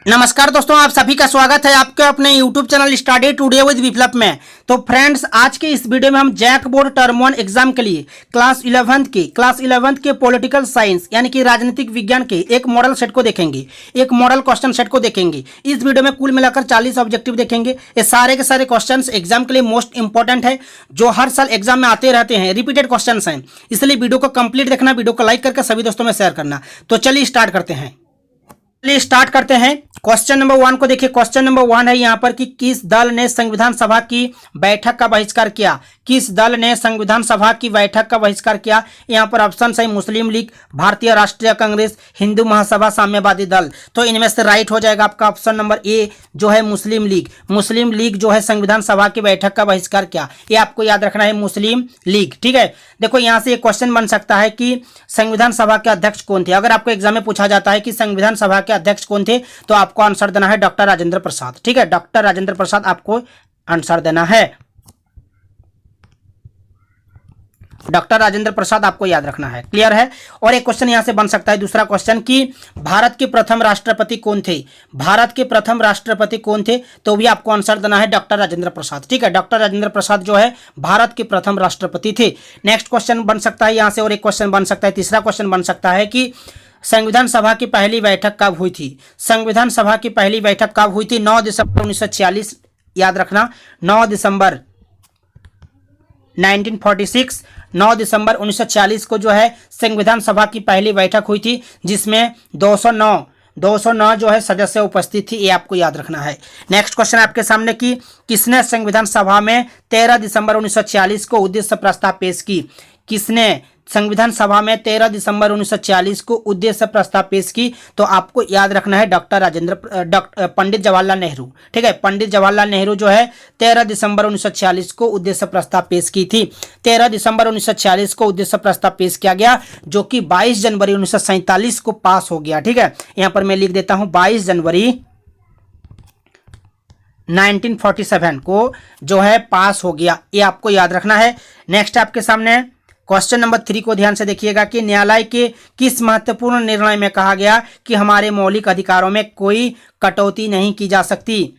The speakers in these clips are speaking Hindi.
नमस्कार दोस्तों, आप सभी का स्वागत है आपके अपने YouTube channel study today with Viplav में। तो फ्रेंड्स, आज के इस वीडियो में हम जैक बोर्ड टर्म 1 एग्जाम के लिए क्लास 11th के पॉलिटिकल साइंस यानी कि राजनीतिक विज्ञान के एक मॉडल सेट को देखेंगे, एक मॉडल क्वेश्चन सेट को देखेंगे। इस वीडियो में कुल मिलाकर 40 ऑब्जेक्टिव देखेंगे। ये सारे के सारे क्वेश्चन एग्जाम के लिए मोस्ट इंपॉर्टेंट है, जो हर साल एग्जाम में आते रहते हैं, रिपीटेड क्वेश्चन हैं। इसलिए वीडियो को कंप्लीट देखना, वीडियो को लाइक करके सभी दोस्तों में शेयर करना। तो चलिए स्टार्ट करते हैं। क्वेश्चन नंबर 1 को देखिए। क्वेश्चन नंबर 1 है यहाँ पर कि किस दल ने संविधान सभा की बैठक का बहिष्कार किया। किस दल ने संविधान सभा की बैठक का बहिष्कार किया। यहाँ पर ऑप्शन है मुस्लिम लीग, भारतीय राष्ट्रीय कांग्रेस, हिंदू महासभा, साम्यवादी दल। तो इनमें से राइट हो जाएगा आपका ऑप्शन नंबर ए, जो है मुस्लिम लीग। मुस्लिम लीग जो है संविधान सभा की बैठक का बहिष्कार किया। ये आपको याद रखना है, मुस्लिम लीग। ठीक है, देखो यहाँ से एक क्वेश्चन बन सकता है कि संविधान सभा के अध्यक्ष कौन थे। अगर आपको एग्जाम में पूछा जाता है कि संविधान सभा के अध्यक्ष कौन थे, तो आपको आंसर देना है डॉक्टर राजेंद्र प्रसाद। ठीक है, डॉक्टर राजेंद्र प्रसाद आपको आंसर देना है। डॉक्टर राजेंद्र प्रसाद आपको याद रखना है। क्लियर है। और एक क्वेश्चन यहां से बन सकता है, दूसरा क्वेश्चन, कि भारत के प्रथम राष्ट्रपति कौन थे। भारत के प्रथम राष्ट्रपति कौन थे, तो भी आपको आंसर देना है डॉक्टर राजेंद्र प्रसाद। ठीक है, डॉक्टर राजेंद्र प्रसाद जो है भारत के प्रथम राष्ट्रपति थे। नेक्स्ट क्वेश्चन बन सकता है यहां से, और एक क्वेश्चन बन सकता है, तीसरा क्वेश्चन बन सकता है कि संविधान सभा की पहली बैठक कब हुई थी। संविधान सभा की पहली बैठक कब हुई थी। 9 दिसंबर 1946, याद रखना, 9 दिसंबर 1946, 9 दिसंबर 1946 को जो है संविधान सभा की पहली बैठक हुई थी, जिसमें 209 जो है सदस्य उपस्थित थी। ये आपको याद रखना है। नेक्स्ट क्वेश्चन आपके सामने कि किसने संविधान सभा में 13 दिसंबर 1946 को उद्देश्य प्रस्ताव पेश की। किसने संविधान सभा में 13 दिसंबर 1946 को उद्देश्य प्रस्ताव पेश की, तो आपको याद रखना है पंडित जवाहरलाल नेहरू। ठीक है, पंडित जवाहरलाल नेहरू जो है 13 दिसंबर 1946 को उद्देश्य प्रस्ताव पेश की थी। 13 दिसंबर 1946 को उद्देश्य प्रस्ताव पेश किया गया, जो कि 22 जनवरी 1947 को पास हो गया। ठीक है, यहां पर मैं लिख देता हूं 22 जनवरी 1947 को जो है पास हो गया। ये आपको याद रखना है। नेक्स्ट आपके सामने क्वेश्चन नंबर 3 को ध्यान से देखिएगा कि न्यायालय के किस महत्वपूर्ण निर्णय में कहा गया कि हमारे मौलिक अधिकारों में कोई कटौती नहीं की जा सकती।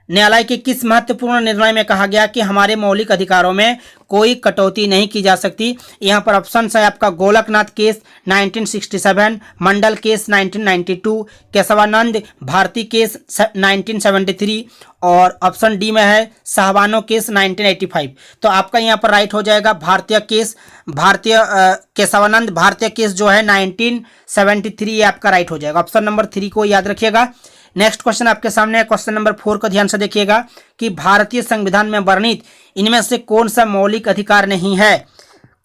न्यायालय के किस महत्वपूर्ण निर्णय में कहा गया कि हमारे मौलिक अधिकारों में कोई कटौती नहीं की जा सकती। यहाँ पर ऑप्शन है आपका गोलकनाथ केस 1967, मंडल केस 1992, केशवानंद भारती केस 1973, और ऑप्शन डी में है साहबानो केस 1985। तो आपका यहाँ पर राइट हो जाएगा केशवानंद भारतीय केस जो है 1973, ये आपका राइट हो जाएगा। ऑप्शन नंबर 3 को याद रखिएगा। नेक्स्ट क्वेश्चन आपके सामने है, क्वेश्चन नंबर 4 को ध्यान से देखिएगा कि भारतीय संविधान में वर्णित इनमें से कौन सा मौलिक अधिकार नहीं है।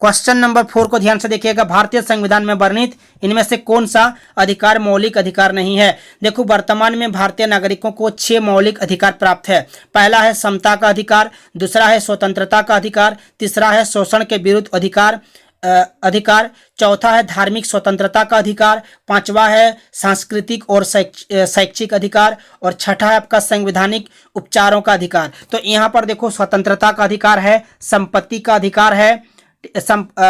क्वेश्चन नंबर 4 को ध्यान से देखिएगा, भारतीय संविधान में वर्णित इनमें से कौन सा अधिकार मौलिक अधिकार नहीं है। देखो, वर्तमान में भारतीय नागरिकों को 6 मौलिक अधिकार प्राप्त है। पहला है समता का अधिकार, दूसरा है स्वतंत्रता का अधिकार, तीसरा है शोषण के विरुद्ध अधिकार, चौथा है धार्मिक स्वतंत्रता का अधिकार, पांचवा है सांस्कृतिक और शैक्षिक अधिकार, और छठा है आपका संवैधानिक उपचारों का अधिकार। तो यहाँ पर देखो, स्वतंत्रता का अधिकार है, संपत्ति का अधिकार है,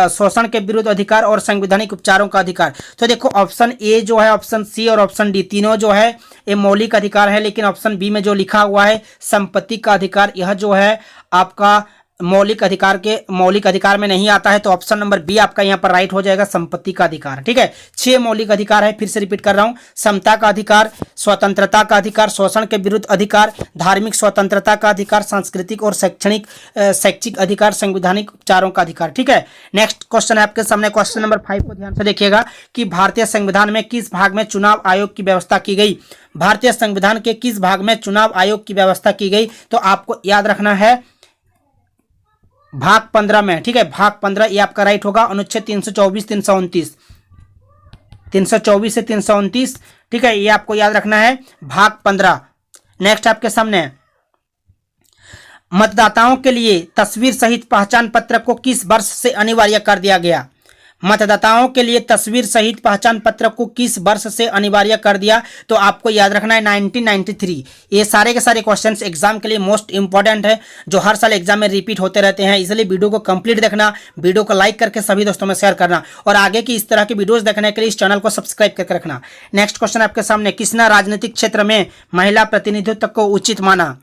शोषण के विरुद्ध अधिकार और संवैधानिक उपचारों का अधिकार। तो देखो, ऑप्शन ए जो है, ऑप्शन सी और ऑप्शन डी तीनों जो है ये मौलिक अधिकार है, लेकिन ऑप्शन बी में जो लिखा हुआ है संपत्ति का अधिकार, यह जो है आपका मौलिक अधिकार में नहीं आता है। तो ऑप्शन नंबर बी आपका यहाँ पर राइट हो जाएगा, संपत्ति का अधिकार। ठीक है, 6 मौलिक अधिकार है, फिर से रिपीट कर रहा हूँ, समता का अधिकार, स्वतंत्रता का अधिकार, शोषण के विरुद्ध अधिकार, धार्मिक स्वतंत्रता का अधिकार, सांस्कृतिक और शैक्षिक अधिकार, संवैधानिक उपचारों का अधिकार। ठीक है, नेक्स्ट क्वेश्चन है आपके सामने, क्वेश्चन नंबर 5 को ध्यान से देखिएगा कि भारतीय संविधान में किस भाग में चुनाव आयोग की व्यवस्था की गई। भारतीय संविधान के किस भाग में चुनाव आयोग की व्यवस्था की गई, तो आपको याद रखना है भाग 15 में। ठीक है, भाग 15 ये आपका राइट होगा, अनुच्छेद 324 324 से 329। ठीक है, ये आपको याद रखना है, भाग 15। नेक्स्ट आपके सामने, मतदाताओं के लिए तस्वीर सहित पहचान पत्र को किस वर्ष से अनिवार्य कर दिया गया। मतदाताओं के लिए तस्वीर सहित पहचान पत्र को किस वर्ष से अनिवार्य कर दिया? तो आपको याद रखना है 1993। ये सारे के सारे क्वेश्चंस एग्जाम के लिए मोस्ट इंपॉर्टेंट है, जो हर साल एग्जाम में रिपीट होते रहते हैं। इसलिए वीडियो को कंप्लीट देखना, वीडियो को लाइक करके सभी दोस्तों में शेयर करना, और आगे की इस तरह की वीडियोस देखने के लिए इस चैनल को सब्सक्राइब करके रखना। नेक्स्ट क्वेश्चन आपके सामने, किसने राजनीतिक क्षेत्र में महिला प्रतिनिधित्व को उचित माना?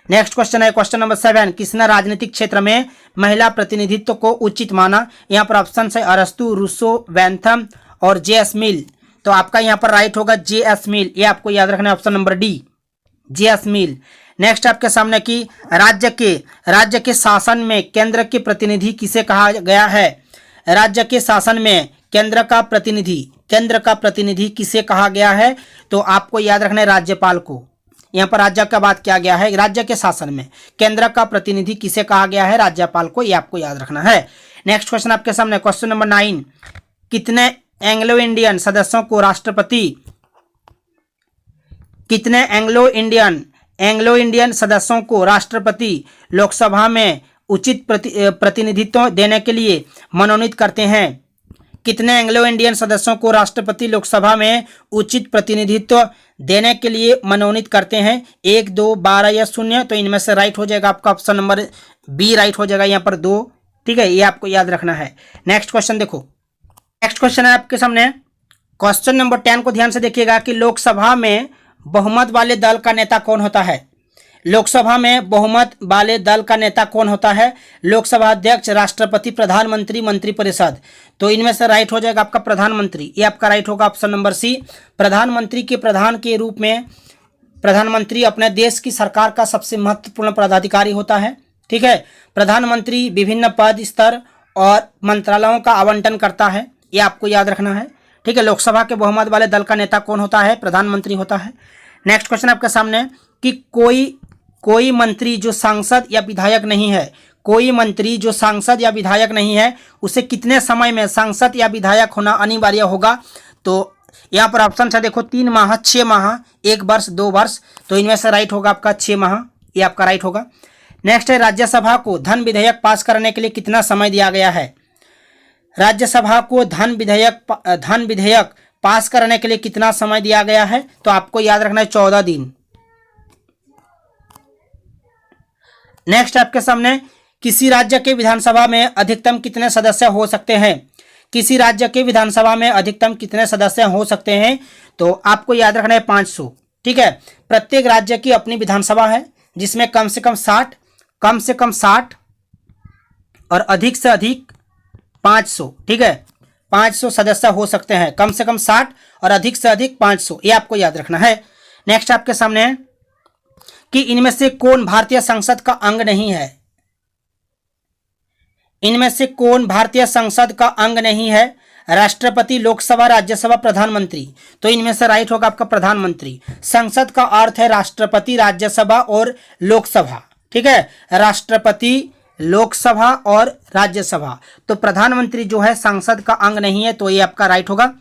नेक्स्ट क्वेश्चन है क्वेश्चन नंबर 7, किसने राजनीतिक क्षेत्र में महिला प्रतिनिधित्व को उचित माना? यहाँ पर ऑप्शन है अरस्तु, रूसो, वैंथम और जे.एस. मिल। तो आपका यहाँ पर राइट होगा जे.एस. मिल। ये आपको याद रखना है, ऑप्शन नंबर डी, जे.एस. मिल। नेक्स्ट आपके सामने की राज्य के शासन में केंद्र के प्रतिनिधि किसे कहा गया है? राज्य के शासन में केंद्र का प्रतिनिधि किसे कहा गया है? तो आपको याद रखना है राज्यपाल को। यहाँ पर राज्य का बात किया गया है, राज्य के शासन में केंद्र का प्रतिनिधि किसे कहा गया है? राज्यपाल को। ये आपको याद रखना है। नेक्स्ट क्वेश्चन आपके सामने क्वेश्चन नंबर 9, कितने एंग्लो इंडियन सदस्यों को राष्ट्रपति लोकसभा में उचित प्रतिनिधित्व देने के लिए मनोनीत करते हैं? कितने एंग्लो इंडियन सदस्यों को राष्ट्रपति लोकसभा में उचित प्रतिनिधित्व देने के लिए मनोनीत करते हैं? 1, 2, 12 या 0? तो इनमें से राइट हो जाएगा आपका ऑप्शन नंबर बी राइट हो जाएगा, यहाँ पर 2। ठीक है, ये आपको याद रखना है। नेक्स्ट क्वेश्चन देखो, नेक्स्ट क्वेश्चन है आपके सामने क्वेश्चन नंबर 10 को ध्यान से देखिएगा कि लोकसभा में बहुमत वाले दल का नेता कौन होता है? लोकसभा में बहुमत वाले दल का नेता कौन होता है? लोकसभा अध्यक्ष, राष्ट्रपति, प्रधानमंत्री, मंत्रिपरिषद। तो इनमें से राइट हो जाएगा आपका प्रधानमंत्री। ये आपका राइट होगा ऑप्शन नंबर सी। प्रधानमंत्री के प्रधान के रूप में प्रधानमंत्री अपने देश की सरकार का सबसे महत्वपूर्ण पदाधिकारी होता है। ठीक है, प्रधानमंत्री विभिन्न पद, स्तर और मंत्रालयों का आवंटन करता है। ये आपको याद रखना है। ठीक है, लोकसभा के बहुमत वाले दल का नेता कौन होता है? प्रधानमंत्री होता है। नेक्स्ट क्वेश्चन आपके सामने कि कोई मंत्री जो सांसद या विधायक नहीं है, कोई मंत्री जो सांसद या विधायक नहीं है, उसे कितने समय में सांसद या विधायक होना अनिवार्य होगा? तो यहाँ पर ऑप्शन है देखो, 3 माह, 6 माह, 1 वर्ष, 2 वर्ष। तो इनमें से राइट होगा आपका 6 माह। ये आपका राइट होगा। नेक्स्ट है राज्यसभा को धन विधेयक पास करने के लिए कितना समय दिया गया है? राज्यसभा को धन विधेयक पास करने के लिए कितना समय दिया गया है? तो आपको याद रखना है 14 दिन। नेक्स्ट आपके सामने, किसी राज्य के विधानसभा में अधिकतम कितने सदस्य हो सकते हैं? किसी राज्य के विधानसभा में अधिकतम कितने सदस्य हो सकते हैं? तो आपको याद रखना है 500। ठीक है, प्रत्येक राज्य की अपनी विधानसभा है जिसमें कम से कम 60 और अधिक से अधिक 500। ठीक है, 500 सदस्य हो सकते हैं, कम से कम 60 और अधिक से अधिक 500। ये आपको याद रखना है। नेक्स्ट आपके सामने कि इनमें से कौन भारतीय संसद का अंग नहीं है? इनमें से कौन भारतीय संसद का अंग नहीं है? राष्ट्रपति, लोकसभा, राज्यसभा, प्रधानमंत्री। तो इनमें से राइट होगा आपका प्रधानमंत्री। संसद का अर्थ है राष्ट्रपति, राज्यसभा और लोकसभा। ठीक है, राष्ट्रपति, लोकसभा और राज्यसभा। तो प्रधानमंत्री जो है संसद का अंग नहीं है, तो ये आपका राइट होगा।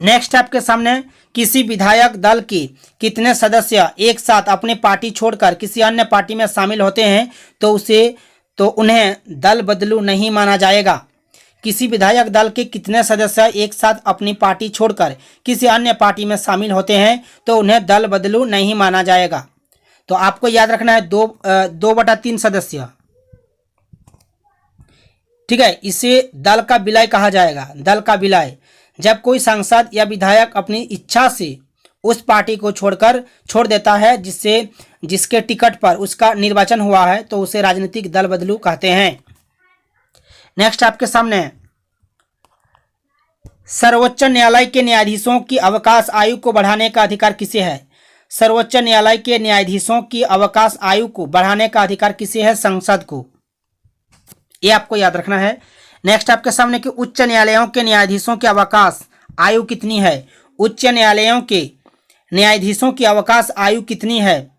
नेक्स्ट आपके सामने, किसी विधायक दल के कितने सदस्य एक साथ अपनी पार्टी छोड़कर किसी अन्य पार्टी में शामिल होते हैं तो उन्हें दल बदलू नहीं माना जाएगा? किसी विधायक दल के कितने सदस्य एक साथ अपनी पार्टी छोड़कर किसी अन्य पार्टी में शामिल होते हैं तो उन्हें दल बदलू नहीं माना जाएगा? तो आपको याद रखना है 2/3 सदस्य। ठीक है, इसे दल का विलय कहा जाएगा। दल का विलय जब कोई सांसद या विधायक अपनी इच्छा से उस पार्टी को छोड़ देता है जिसके टिकट पर उसका निर्वाचन हुआ है, तो उसे राजनीतिक दल बदलू कहते हैं। नेक्स्ट आपके सामने, सर्वोच्च न्यायालय के न्यायाधीशों की अवकाश आयु को बढ़ाने का अधिकार किसे है? सर्वोच्च न्यायालय के न्यायाधीशों की अवकाश आयु को बढ़ाने का अधिकार किसे है? संसद को। ये आपको याद रखना है। नेक्स्ट आपके सामने कि उच्च न्यायालयों के न्यायाधीशों की अवकाश आयु कितनी है? उच्च न्यायालयों के न्यायाधीशों की अवकाश आयु कितनी है?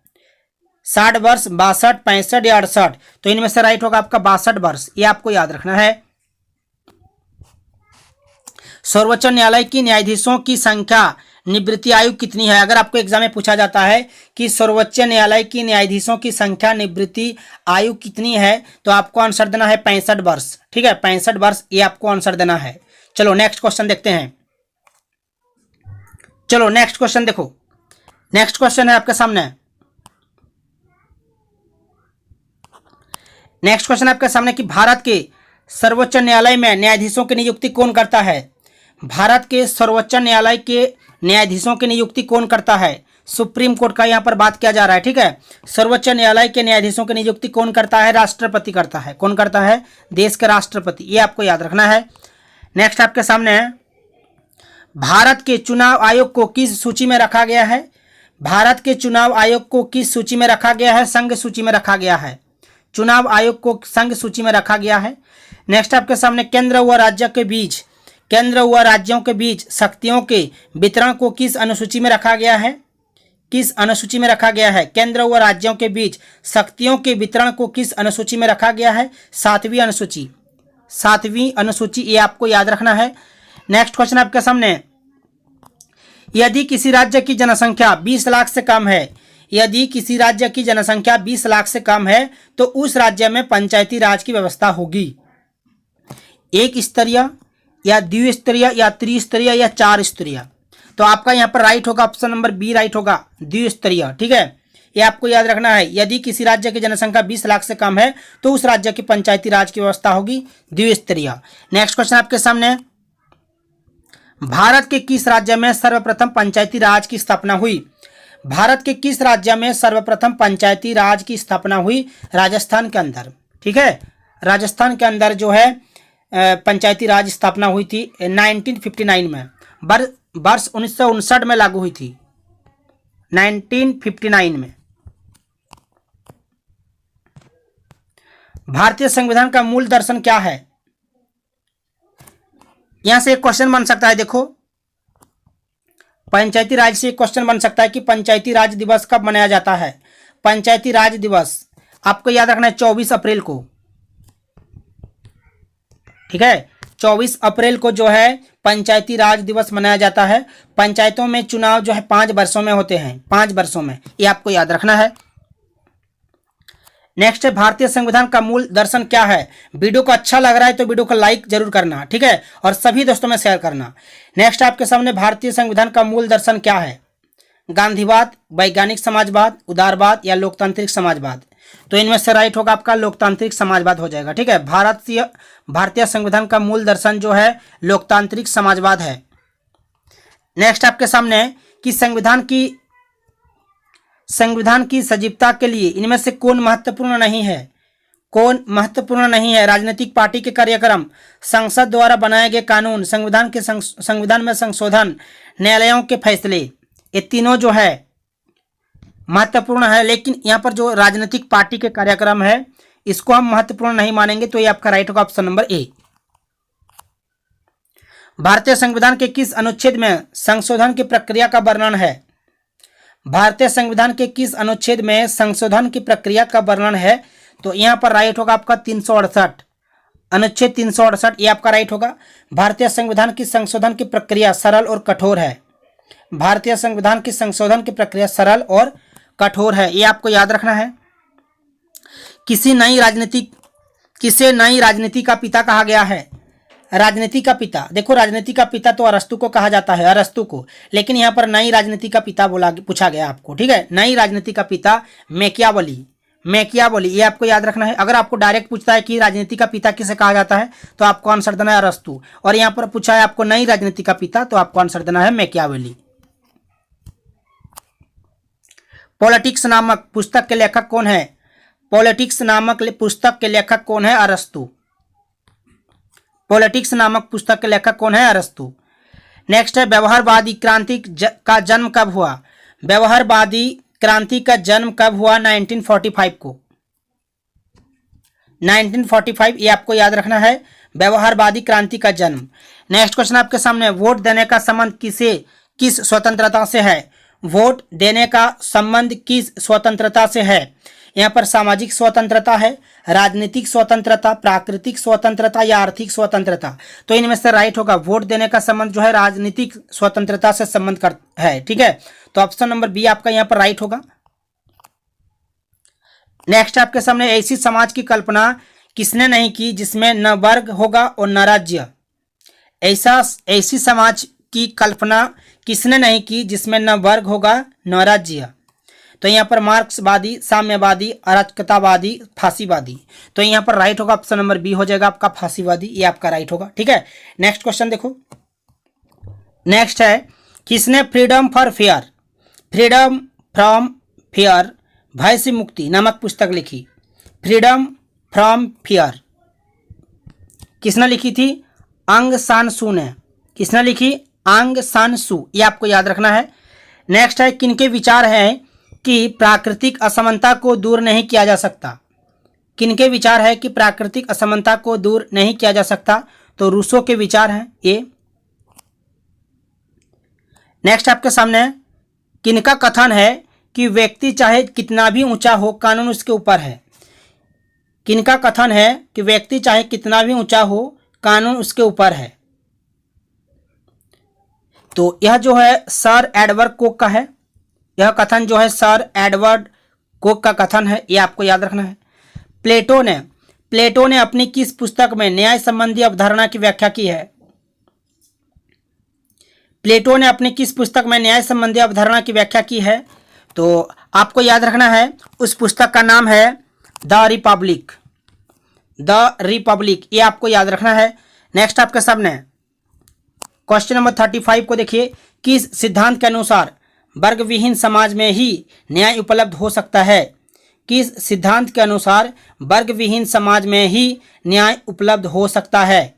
60 वर्ष, 62, 65 या 68? तो इनमें से राइट होगा आपका 62 वर्ष। ये आपको याद रखना है। सर्वोच्च न्यायालय की न्यायाधीशों की संख्या निवृत्ति आयु कितनी है। अगर आपको एग्जाम में पूछा जाता है कि सर्वोच्च न्यायालय की न्यायाधीशों की संख्या निवृत्ति आयु कितनी है, तो आपको आंसर देना है 65 वर्ष। ठीक है, 65 वर्ष ये आपको आंसर देना है। चलो नेक्स्ट क्वेश्चन देखते हैं। चलो नेक्स्ट क्वेश्चन देखो, नेक्स्ट क्वेश्चन है आपके सामने। नेक्स्ट क्वेश्चन आपके सामने कि भारत के सर्वोच्च न्यायालय में न्यायाधीशों की नियुक्ति कौन करता है। भारत के सर्वोच्च न्यायालय के न्यायाधीशों की नियुक्ति कौन करता है। सुप्रीम कोर्ट का यहाँ पर बात किया जा रहा है। ठीक है, सर्वोच्च न्यायालय के न्यायाधीशों की नियुक्ति कौन करता है, राष्ट्रपति करता है। कौन करता है, देश के राष्ट्रपति, ये आपको याद रखना है। नेक्स्ट आपके सामने है, भारत के चुनाव आयोग को किस सूची में रखा गया है। भारत के चुनाव आयोग को किस सूची में रखा गया है, संघ सूची में रखा गया है। चुनाव आयोग को संघ सूची में रखा गया है। नेक्स्ट आपके सामने, केंद्र व राज्य के बीच, केंद्र व राज्यों के बीच शक्तियों के वितरण को किस अनुसूची में रखा गया है। किस अनुसूची में रखा गया है, केंद्र व राज्यों के बीच शक्तियों के वितरण को किस अनुसूची में रखा गया है, 7वीं अनुसूची। 7वीं अनुसूची, ये आपको याद रखना है। नेक्स्ट क्वेश्चन आपके सामने, यदि किसी राज्य की जनसंख्या 20 लाख से कम है, यदि किसी राज्य की जनसंख्या 20 लाख से कम है तो उस राज्य में पंचायती राज की व्यवस्था होगी। एक स्तरीय या द्विस्तरीय या त्रिस्तरीय या 4 स्तरीय। तो आपका यहाँ पर राइट होगा ऑप्शन नंबर बी राइट होगा, द्विस्तरीय। ठीक है, ये आपको याद रखना है। यदि किसी राज्य की जनसंख्या 20 लाख से कम है तो उस राज्य की पंचायती राज की व्यवस्था होगी द्विस्तरीय। नेक्स्ट क्वेश्चन आपके सामने, भारत के किस राज्य में सर्वप्रथम पंचायती राज की स्थापना हुई। भारत के किस राज्य में सर्वप्रथम पंचायती राज की स्थापना हुई, राजस्थान के अंदर। ठीक है, राजस्थान के अंदर जो है पंचायती राज स्थापना हुई थी 1959 में, वर्ष 1959 में लागू हुई थी, 1959 में। भारतीय संविधान का मूल दर्शन क्या है। यहां से एक क्वेश्चन बन सकता है, देखो पंचायती राज से एक क्वेश्चन बन सकता है कि पंचायती राज दिवस कब मनाया जाता है। पंचायती राज दिवस आपको याद रखना है 24 अप्रैल को। ठीक है, 24 अप्रैल को जो है पंचायती राज दिवस मनाया जाता है। पंचायतों में चुनाव जो है 5 वर्षों में होते हैं, 5 वर्षों में, ये आपको याद रखना है। नेक्स्ट है, भारतीय संविधान का मूल दर्शन क्या है। वीडियो को अच्छा लग रहा है तो वीडियो को लाइक जरूर करना। ठीक है, और सभी दोस्तों में शेयर करना। नेक्स्ट आपके सामने, भारतीय संविधान का मूल दर्शन क्या है। गांधीवाद, वैज्ञानिक समाजवाद, उदारवाद या लोकतांत्रिक समाजवाद। तो इनमें से राइट होगा आपका लोकतांत्रिक समाजवाद हो जाएगा। ठीक है, भारतीय संविधान का मूल दर्शन जो है लोकतांत्रिक समाजवाद है। नेक्स्ट आपके सामने कि संविधान की सजीवता के लिए इनमें से कौन महत्वपूर्ण नहीं है। कौन महत्वपूर्ण नहीं है, राजनीतिक पार्टी के कार्यक्रम, संसद द्वारा बनाए गए कानून, संविधान में संशोधन, न्यायालयों के फैसले, ये तीनों जो है महत्वपूर्ण है। लेकिन यहाँ पर जो राजनीतिक पार्टी के कार्यक्रम है इसको हम महत्वपूर्ण नहीं मानेंगे, तो ये आपका राइट होगा ऑप्शन नंबर ए। भारतीय संविधान के किस अनुच्छेद में संशोधन की प्रक्रिया का वर्णन है। भारतीय संविधान के किस अनुच्छेद में संशोधन की प्रक्रिया का वर्णन है, तो यहाँ पर राइट होगा आपका 368, अनुच्छेद 368, ये आपका राइट होगा। भारतीय संविधान की संशोधन की प्रक्रिया सरल और कठोर है। भारतीय संविधान की संशोधन की प्रक्रिया सरल और कठोर है, ये आपको याद रखना है। किसे नई राजनीति का पिता कहा गया है। राजनीति का पिता, देखो राजनीति का पिता तो अरस्तु को कहा जाता है, अरस्तु को, लेकिन यहाँ पर नई राजनीति का पिता पूछा गया आपको। ठीक है, नई राजनीति का पिता मैकियावेली, ये आपको याद रखना है। अगर आपको डायरेक्ट पूछता है कि राजनीति का पिता किसे कहा जाता है तो आपको आंसर देना है अरस्तु, और यहाँ पर पूछा है आपको नई राजनीति का पिता तो आपको आंसर देना है मैकियावेली। पॉलिटिक्स नामक पुस्तक के लेखक कौन है। पॉलिटिक्स नामक पुस्तक के लेखक कौन है, अरस्तु। पॉलिटिक्स नामक पुस्तक के लेखक कौन है, अरस्तु। नेक्स्ट है, व्यवहारवादी क्रांति का जन्म कब हुआ। व्यवहारवादी क्रांति का जन्म कब हुआ, 1945 को। 1945, ये आपको याद रखना है, व्यवहारवादी क्रांति का जन्म। नेक्स्ट क्वेश्चन आपके सामने, वोट देने का संबंध किस स्वतंत्रता से है। वोट देने का संबंध किस स्वतंत्रता से है। यहाँ पर सामाजिक स्वतंत्रता है, राजनीतिक स्वतंत्रता, प्राकृतिक स्वतंत्रता या आर्थिक स्वतंत्रता। तो इनमें से राइट होगा वोट देने का संबंध जो है राजनीतिक स्वतंत्रता से संबंध कर है। ठीक है, तो ऑप्शन नंबर बी आपका यहाँ पर राइट होगा। नेक्स्ट आपके सामने ऐसी समाज की कल्पना किसने नहीं की जिसमें न वर्ग होगा और न राज्य। ऐसी समाज की कल्पना किसने नहीं की जिसमें न वर्ग होगा न राज्य। तो यहाँ पर मार्क्सवादी, साम्यवादी, अराजकतावादी, फांसीवादी। तो यहाँ पर राइट होगा ऑप्शन नंबर बी हो जाएगा आपका फांसीवादी, ये आपका राइट होगा। ठीक है, नेक्स्ट क्वेश्चन देखो। नेक्स्ट है किसने फ्रीडम फ्रॉम फियर भय से मुक्ति नामक पुस्तक लिखी। फ्रीडम फ्रॉम फियर किसने लिखी थी? आंग सान सू ने। किसने लिखी? आंग सान सू, ये आपको याद रखना है। नेक्स्ट है किनके विचार हैं कि प्राकृतिक असमानता को दूर नहीं किया जा सकता। किनके विचार है कि प्राकृतिक असमानता को दूर नहीं किया जा सकता? तो रूसो के विचार हैं ये। नेक्स्ट आपके सामने किनका कथन है कि व्यक्ति चाहे कितना भी ऊंचा हो कानून उसके ऊपर है। किनका कथन है कि व्यक्ति चाहे कितना भी ऊंचा हो कानून उसके ऊपर है? तो यह जो है सर एडवर्ड कोक का है। यह कथन जो है सर एडवर्ड कोक का कथन है, यह आपको याद रखना है। प्लेटो ने अपनी किस पुस्तक में न्याय संबंधी अवधारणा की व्याख्या की है? प्लेटो ने अपनी किस पुस्तक में न्याय संबंधी अवधारणा की व्याख्या की है? तो आपको याद रखना है उस पुस्तक का नाम है द रिपब्लिक, ये आपको याद रखना है। नेक्स्ट आपके सामने क्वेश्चन नंबर 35 को देखिए। किस सिद्धांत के अनुसार वर्ग विहीन समाज में ही न्याय उपलब्ध हो सकता है? किस सिद्धांत के अनुसार वर्ग विहीन समाज में ही न्याय उपलब्ध हो सकता है?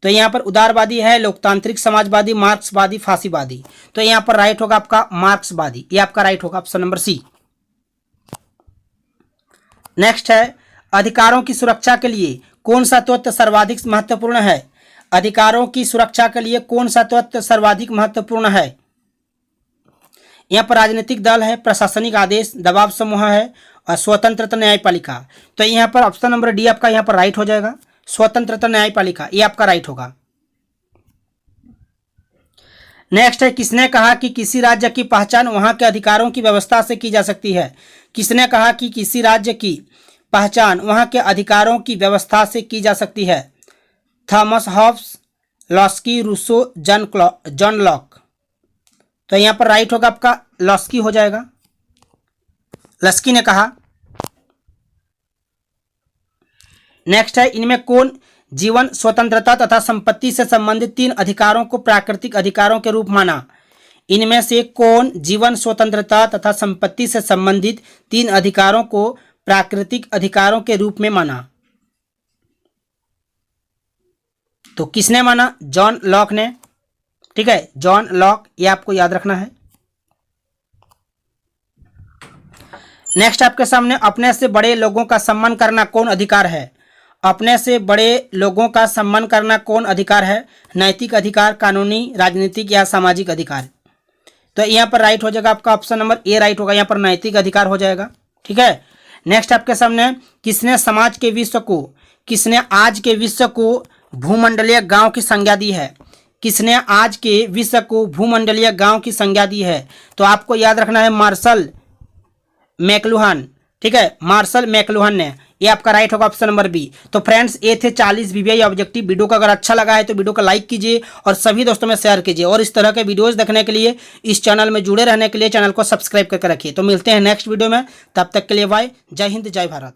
तो यहाँ पर उदारवादी है, लोकतांत्रिक समाजवादी, मार्क्सवादी, फांसीवादी। तो यहाँ पर राइट होगा आपका मार्क्सवादी, ये आपका राइट होगा ऑप्शन नंबर सी। नेक्स्ट है अधिकारों की सुरक्षा के लिए कौन सा तत्व सर्वाधिक महत्वपूर्ण है? अधिकारों की सुरक्षा के लिए कौन सा तत्व सर्वाधिक महत्वपूर्ण है? यहाँ पर राजनीतिक दल है, प्रशासनिक आदेश, दबाव समूह है और स्वतंत्रता न्यायपालिका। तो यहाँ पर ऑप्शन नंबर डी आपका यहाँ पर राइट हो जाएगा, स्वतंत्रता न्यायपालिका, ये आपका राइट होगा। नेक्स्ट है किसने कहा कि किसी राज्य की पहचान वहां के अधिकारों की व्यवस्था से की जा सकती है? किसने कहा कि किसी राज्य की पहचान वहां के अधिकारों की व्यवस्था से की जा सकती है? Thomas Hobbes, Laski, Rousseau, John Locke. तो यहाँ पर राइट होगा आपका लॉस्की हो जाएगा, लॉस्की ने कहा। नेक्स्ट है इनमें कौन जीवन, स्वतंत्रता तथा संपत्ति से संबंधित 3 अधिकारों को प्राकृतिक अधिकारों के रूप माना? इनमें से कौन जीवन, स्वतंत्रता तथा संपत्ति से संबंधित 3 अधिकारों को प्राकृतिक अधिकारों के रूप में माना? तो किसने माना? जॉन लॉक ने। ठीक है, जॉन लॉक, ये आपको याद रखना है। नेक्स्ट आपके सामने अपने से बड़े लोगों का सम्मान करना कौन अधिकार है? अपने से बड़े लोगों का सम्मान करना कौन अधिकार है? नैतिक अधिकार, कानूनी, राजनीतिक या सामाजिक अधिकार? तो यहाँ पर राइट हो जाएगा आपका ऑप्शन नंबर ए राइट होगा, यहाँ पर नैतिक अधिकार हो जाएगा। ठीक है, नेक्स्ट आपके सामने किसने आज के विश्व को भूमंडलीय गांव की संज्ञा दी है? किसने आज के विश्व को भूमंडलीय गांव की संज्ञा दी है? तो आपको याद रखना है मार्शल मैकलुहान। ठीक है, मार्शल मैकलुहान ने, ये आपका राइट होगा ऑप्शन नंबर बी। तो फ्रेंड्स ये थे 40 वीवीआई ऑब्जेक्टिव। वीडियो को अगर अच्छा लगा है तो वीडियो को लाइक कीजिए और सभी दोस्तों में शेयर कीजिए, और इस तरह के वीडियोस देखने के लिए, इस चैनल में जुड़े रहने के लिए चैनल को सब्सक्राइब करके रखिए। तो मिलते हैं नेक्स्ट वीडियो में, तब तक के लिए बाय। जय हिंद, जय भारत।